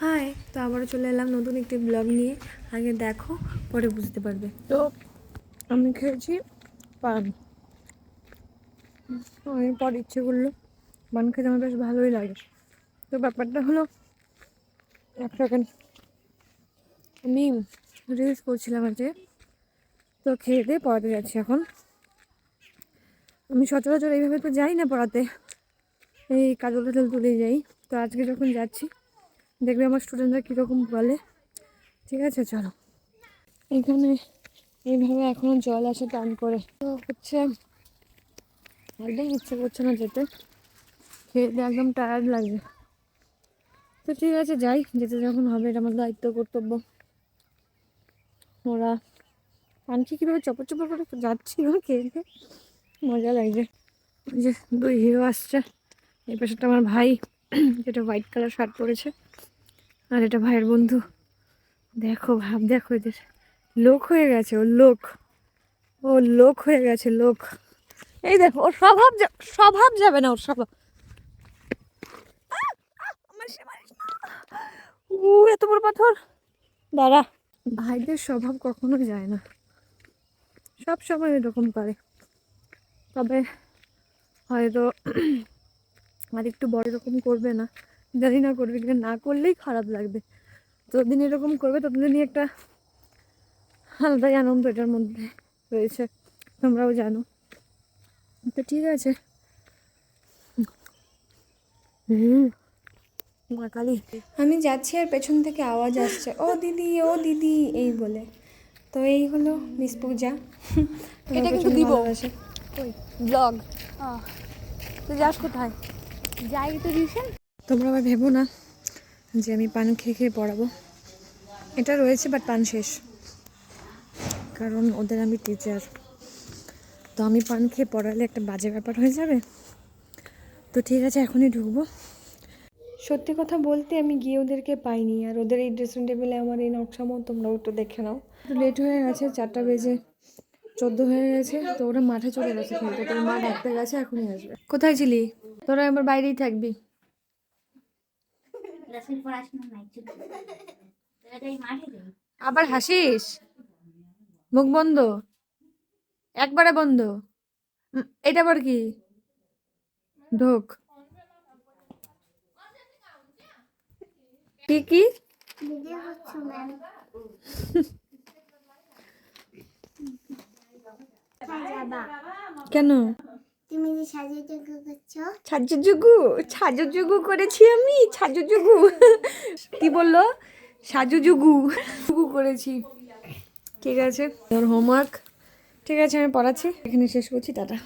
High, তো আবারও চলে এলাম নতুন একটি ব্লগ নিয়ে। আগে দেখো, পরে বুঝতে পারবে। তো আমি খেয়েছি পান, অনেক পর ইচ্ছে করলো পান খেতে, আমার বেশ ভালোই লাগে। তো ব্যাপারটা হলো, এক সেকেন্ড, আমি রিলস করছিলাম আজকে, তো খেয়ে দিয়ে পড়াতে যাচ্ছি। এখন আমি সচরাচর এইভাবে তো যাই না পড়াতে, এই কাজল টাজল তুলে যাই। তো আজকে যখন যাচ্ছি দেখবে আমার স্টুডেন্টরা কীরকম বলে। ঠিক আছে, চলো। এখানে এইভাবে এখনো জল আসে টান করে, তো হচ্ছে একদম ইচ্ছে করছে না যেতে, খেয়ে একদম টায়ার্ড লাগে। তো ঠিক আছে, যাই, যেতে যখন হবে, এটা আমার দায়িত্ব, কর্তব্য। ওরা পানকি কীভাবে চপর চপর করে যাচ্ছি, খেয়ে মজা লাগছে। ওই যে দুই হিরো আসছে, এই পাশেটা আমার ভাই, যেটা হোয়াইট কালার শার্ট পরেছে, আর এটা ভাইয়ের বন্ধু। দেখো ভাব, দেখো এদের লোক হয়ে গেছে, ও লোক হয়ে গেছে, লোক। এই দেখো, ওর স্বভাব যাবে না, ওর স্বভাব। এত বড় পাথর, দাঁড়া। ভাইদের স্বভাব কখনো যায় না, সব সময় এরকম করে। তবে হয়তো আর একটু বড় এরকম করবে না, জানি না করবে কিনা, না করলেই খারাপ লাগবে। যতদিন এরকম করবে ততদিনই একটা আলাদাই আনন্দ এটার মধ্যে রয়েছে, তোমরাও জানো। তো ঠিক আছে। মা কালী, আমি যাচ্ছি আর পেছন থেকে আওয়াজ আসছে, ও দিদি, ও দিদি, এই বলে। তো এই হলো মিস পূজা, এটা কিন্তু দিব ব্লগ। তুই যাস কোথায়? যাই তো টিউশন। তোমরা আবার ভেবো না যে আমি পান খেয়ে খেয়ে পড়াবো, এটা রয়েছে, বাট পান শেষ, কারণ ওদের আমি টিচার। তো আমি পান খেয়ে পড়ালে একটা বাজে ব্যাপার হয়ে যাবে। তো ঠিক আছে, এখনই ঢুকবো। সত্যি কথা বলতে আমি গিয়ে ওদেরকে পাইনি, আর ওদের এই ড্রেসিং টেবিলে আমার এই নকশামো তোমরাও একটু দেখে নাও। লেট হয়ে গেছে, 4:14 হয়ে গেছে। তো ওরা মাঠে চলে গেছে খেলতে, তোর মা ডাকতে গেছে, এখনই আসবে। কোথায় ছিলি তোরা? আমার বাইরেই থাকবি। আবার হাসিস? মুখ বন্ধ, একবারে বন্ধ। এটা আবার কি? ঢোক। কি কেন? তুমি যে সাজুগুজু করছো। সাজুগুজু করেছি আমি, সাজুগুজু। কি বললো? সাজুগুজু করেছি। ঠিক আছে, তোর হোমওয়ার্ক। ঠিক আছে, আমি পড়াচ্ছি, এখানে শেষ করছি, টাটা।